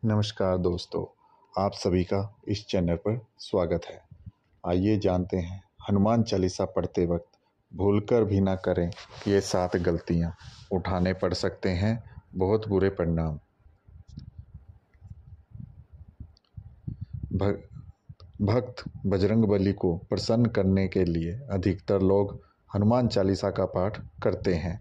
नमस्कार दोस्तों, आप सभी का इस चैनल पर स्वागत है। आइए जानते हैं हनुमान चालीसा पढ़ते वक्त भूलकर भी ना करें ये 7 गलतियां, उठाने पड़ सकते हैं बहुत बुरे परिणाम। भक्त बजरंगबली को प्रसन्न करने के लिए अधिकतर लोग हनुमान चालीसा का पाठ करते हैं।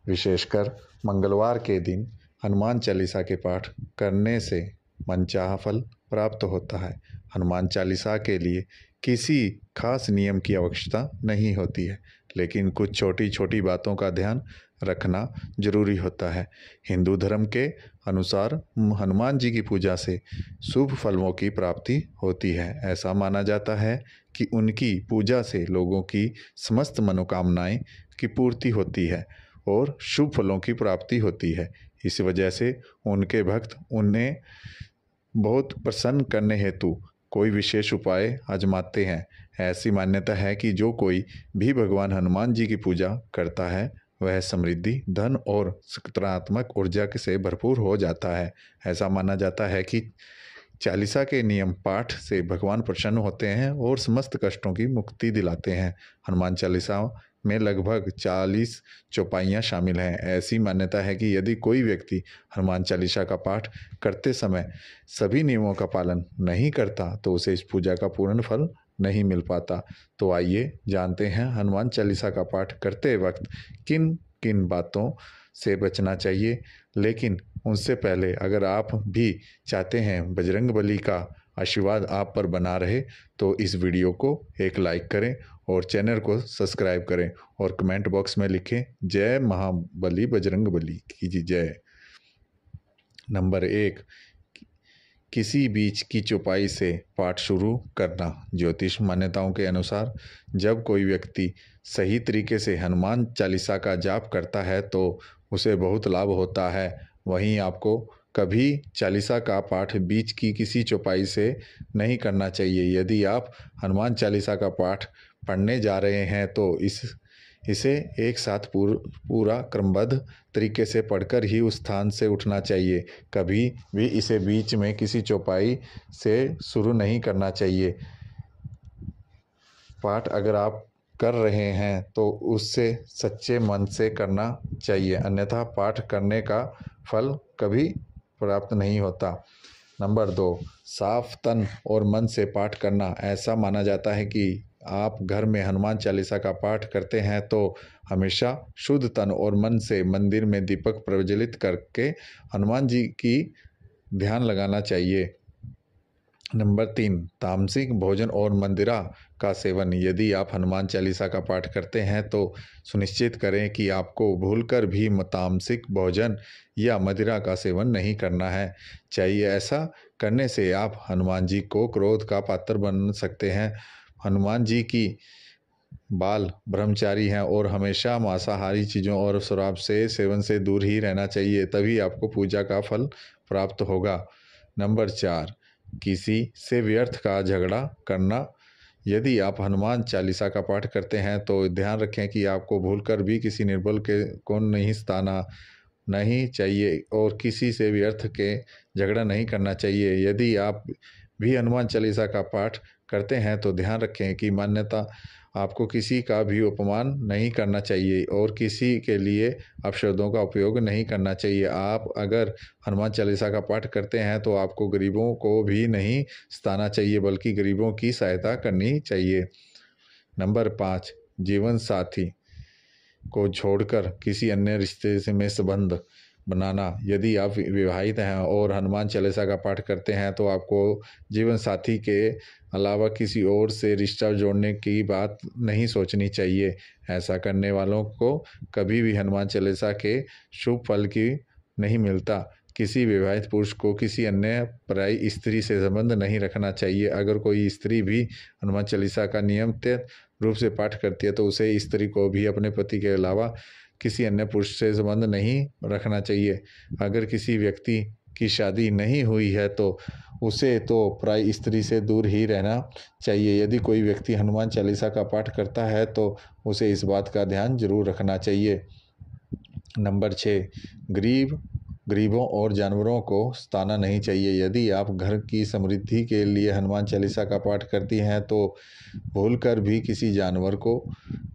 विशेषकर मंगलवार के दिन हनुमान चालीसा के पाठ करने से मनचाहा फल प्राप्त होता है। हनुमान चालीसा के लिए किसी खास नियम की आवश्यकता नहीं होती है, लेकिन कुछ छोटी छोटी बातों का ध्यान रखना जरूरी होता है। हिंदू धर्म के अनुसार हनुमान जी की पूजा से शुभ फलों की प्राप्ति होती है। ऐसा माना जाता है कि उनकी पूजा से लोगों की समस्त मनोकामनाएं की पूर्ति होती है और शुभ फलों की प्राप्ति होती है। इस वजह से उनके भक्त उन्हें बहुत प्रसन्न करने हेतु कोई विशेष उपाय आजमाते हैं। ऐसी मान्यता है कि जो कोई भी भगवान हनुमान जी की पूजा करता है वह समृद्धि, धन और सकारात्मक ऊर्जा से भरपूर हो जाता है। ऐसा माना जाता है कि चालीसा के नियम पाठ से भगवान प्रसन्न होते हैं और समस्त कष्टों की मुक्ति दिलाते हैं। हनुमान चालीसा में लगभग 40 चौपाइयाँ शामिल हैं। ऐसी मान्यता है कि यदि कोई व्यक्ति हनुमान चालीसा का पाठ करते समय सभी नियमों का पालन नहीं करता तो उसे इस पूजा का पूर्ण फल नहीं मिल पाता। तो आइए जानते हैं हनुमान चालीसा का पाठ करते वक्त किन किन बातों से बचना चाहिए। लेकिन उनसे पहले अगर आप भी चाहते हैं बजरंगबली का आशीर्वाद आप पर बना रहे तो इस वीडियो को एक लाइक करें और चैनल को सब्सक्राइब करें और कमेंट बॉक्स में लिखें जय महाबली बजरंगबली की जय। नंबर 1, किसी बीच की चौपाई से पाठ शुरू करना। ज्योतिष मान्यताओं के अनुसार जब कोई व्यक्ति सही तरीके से हनुमान चालीसा का जाप करता है तो उसे बहुत लाभ होता है। वहीं आपको कभी चालीसा का पाठ बीच की किसी चौपाई से नहीं करना चाहिए। यदि आप हनुमान चालीसा का पाठ पढ़ने जा रहे हैं तो इसे एक साथ पूरा क्रमबद्ध तरीके से पढ़कर ही उस स्थान से उठना चाहिए। कभी भी इसे बीच में किसी चौपाई से शुरू नहीं करना चाहिए। पाठ अगर आप कर रहे हैं तो उससे सच्चे मन से करना चाहिए, अन्यथा पाठ करने का फल कभी प्राप्त नहीं होता। नंबर 2, साफ तन और मन से पाठ करना। ऐसा माना जाता है कि आप घर में हनुमान चालीसा का पाठ करते हैं तो हमेशा शुद्ध तन और मन से मंदिर में दीपक प्रज्वलित करके हनुमान जी की ध्यान लगाना चाहिए। नंबर 3, तामसिक भोजन और मदिरा का सेवन। यदि आप हनुमान चालीसा का पाठ करते हैं तो सुनिश्चित करें कि आपको भूलकर भी तामसिक भोजन या मदिरा का सेवन नहीं करना है चाहिए। ऐसा करने से आप हनुमान जी को क्रोध का पात्र बन सकते हैं। हनुमान जी की बाल ब्रह्मचारी हैं और हमेशा मांसाहारी चीज़ों और शराब से सेवन से दूर ही रहना चाहिए, तभी आपको पूजा का फल प्राप्त होगा। नंबर 4, किसी से व्यर्थ का झगड़ा करना। यदि आप हनुमान चालीसा का पाठ करते हैं तो ध्यान रखें कि आपको भूलकर भी किसी निर्बल को नहीं सताना नहीं चाहिए और किसी से व्यर्थ के झगड़ा नहीं करना चाहिए। यदि आप भी हनुमान चालीसा का पाठ करते हैं तो ध्यान रखें कि मान्यता आपको किसी का भी अपमान नहीं करना चाहिए और किसी के लिए अपशब्दों का उपयोग नहीं करना चाहिए। आप अगर हनुमान चालीसा का पाठ करते हैं तो आपको गरीबों को भी नहीं सताना चाहिए बल्कि गरीबों की सहायता करनी चाहिए। नंबर 5, जीवन साथी को छोड़कर किसी अन्य रिश्ते से में संबंध बनाना। यदि आप विवाहित हैं और हनुमान चालीसा का पाठ करते हैं तो आपको जीवन साथी के अलावा किसी और से रिश्ता जोड़ने की बात नहीं सोचनी चाहिए। ऐसा करने वालों को कभी भी हनुमान चालीसा के शुभ फल की नहीं मिलता। किसी विवाहित पुरुष को किसी अन्य पराई स्त्री से संबंध नहीं रखना चाहिए। अगर कोई स्त्री भी हनुमान चालीसा का नियमित रूप से पाठ करती है तो उसे स्त्री को भी अपने पति के अलावा किसी अन्य पुरुष से संबंध नहीं रखना चाहिए। अगर किसी व्यक्ति की शादी नहीं हुई है तो उसे तो पराई स्त्री से दूर ही रहना चाहिए। यदि कोई व्यक्ति हनुमान चालीसा का पाठ करता है तो उसे इस बात का ध्यान जरूर रखना चाहिए। नंबर 6, गरीब गरीबों और जानवरों को सताना नहीं चाहिए। यदि आप घर की समृद्धि के लिए हनुमान चालीसा का पाठ करती हैं तो भूलकर भी किसी जानवर को,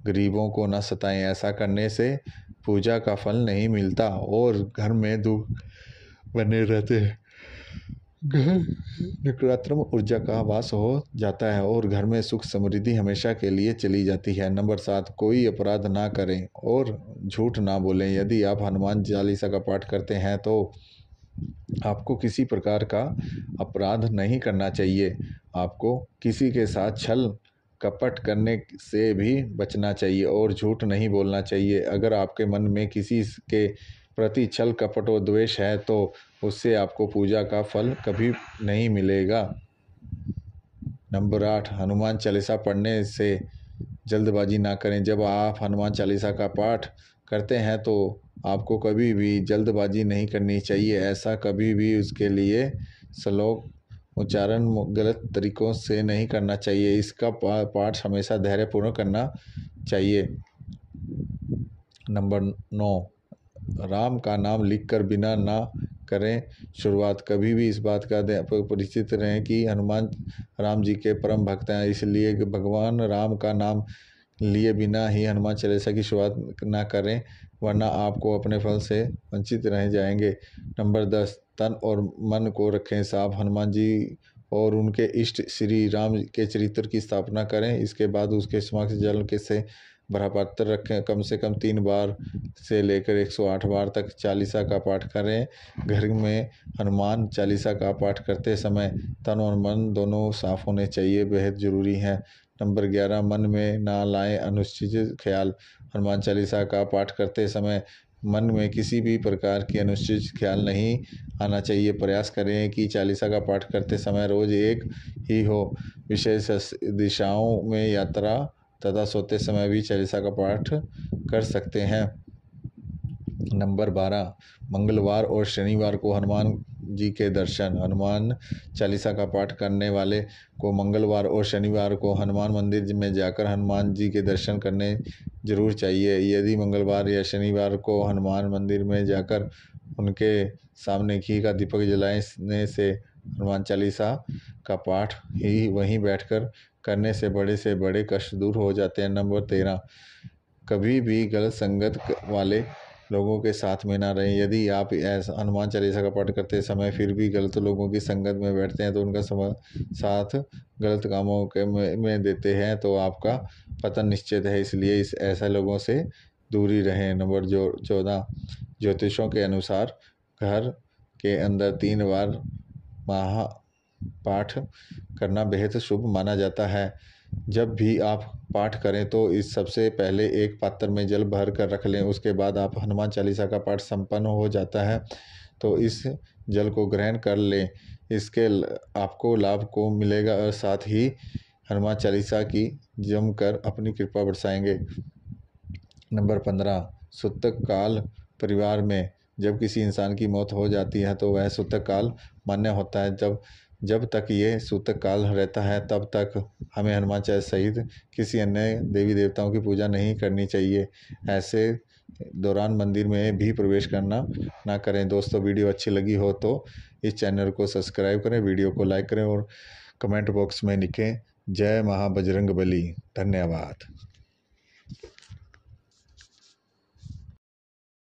गरीबों को न सताएं। ऐसा करने से पूजा का फल नहीं मिलता और घर में दुख बने रहते हैं। घर नकारात्मक ऊर्जा का वास हो जाता है और घर में सुख समृद्धि हमेशा के लिए चली जाती है। नंबर 7, कोई अपराध ना करें और झूठ ना बोलें। यदि आप हनुमान चालीसा का पाठ करते हैं तो आपको किसी प्रकार का अपराध नहीं करना चाहिए। आपको किसी के साथ छल कपट करने से भी बचना चाहिए और झूठ नहीं बोलना चाहिए। अगर आपके मन में किसी के प्रति छल कपट और द्वेष है तो उससे आपको पूजा का फल कभी नहीं मिलेगा। नंबर 8, हनुमान चालीसा पढ़ने से जल्दबाजी ना करें। जब आप हनुमान चालीसा का पाठ करते हैं तो आपको कभी भी जल्दबाजी नहीं करनी चाहिए। ऐसा कभी भी उसके लिए श्लोक उच्चारण गलत तरीक़ों से नहीं करना चाहिए। इसका पाठ हमेशा धैर्यपूर्वक करना चाहिए। नंबर 9, राम का नाम लिखकर बिना ना करें शुरुआत। कभी भी इस बात का परिचित रहें कि हनुमान राम जी के परम भक्त हैं, इसलिए भगवान राम का नाम लिए बिना ही हनुमान चालीसा की शुरुआत ना करें, वरना आपको अपने फल से वंचित रह जाएंगे। नंबर 10, तन और मन को रखें साफ। हनुमान जी और उनके इष्ट श्री राम के चरित्र की स्थापना करें। इसके बाद उसके समक्ष जल के से भरा पात्र रखें। कम से कम 3 बार से लेकर 108 बार तक चालीसा का पाठ करें। घर में हनुमान चालीसा का पाठ करते समय तन और मन दोनों साफ होने चाहिए, बेहद ज़रूरी है। नंबर 11, मन में ना लाएं अनुचित ख्याल। हनुमान चालीसा का पाठ करते समय मन में किसी भी प्रकार की अनुचित ख्याल नहीं आना चाहिए। प्रयास करें कि चालीसा का पाठ करते समय रोज़ एक ही हो। विशेष दिशाओं में यात्रा तथा सोते समय भी चालीसा का पाठ कर सकते हैं। नंबर 12, मंगलवार और शनिवार को हनुमान जी के दर्शन। हनुमान चालीसा का पाठ करने वाले को मंगलवार और शनिवार को हनुमान मंदिर में जाकर हनुमान जी के दर्शन करने जरूर चाहिए। यदि मंगलवार या शनिवार को हनुमान मंदिर में जाकर उनके सामने घी का दीपक जलाने से हनुमान चालीसा का पाठ ही वहीं बैठकर करने से बड़े कष्ट दूर हो जाते हैं। नंबर 13, कभी भी गलत संगत वाले लोगों के साथ में ना रहें। यदि आप ऐसा हनुमान चालीसा का पाठ करते समय फिर भी गलत लोगों की संगत में बैठते हैं तो उनका साथ गलत कामों के में देते हैं तो आपका पतन निश्चित है, इसलिए ऐसे लोगों से दूरी रहें। नंबर 14, ज्योतिषों के अनुसार घर के अंदर 3 बार महापाठ करना बेहद शुभ माना जाता है। जब भी आप पाठ करें तो इस सबसे पहले एक पात्र में जल भर कर रख लें। उसके बाद आप हनुमान चालीसा का पाठ संपन्न हो जाता है तो इस जल को ग्रहण कर लें। इसके आपको लाभ को मिलेगा और साथ ही हनुमान चालीसा की जमकर अपनी कृपा बरसाएंगे। नंबर 15, सूतक काल परिवार में जब किसी इंसान की मौत हो जाती है तो वह सूतक काल मान्य होता है। जब तक ये सूतक काल रहता है तब तक हमें हनुमान चालीसा सहित किसी अन्य देवी देवताओं की पूजा नहीं करनी चाहिए। ऐसे दौरान मंदिर में भी प्रवेश करना ना करें। दोस्तों, वीडियो अच्छी लगी हो तो इस चैनल को सब्सक्राइब करें, वीडियो को लाइक करें और कमेंट बॉक्स में लिखें जय महाबजरंग बली। धन्यवाद।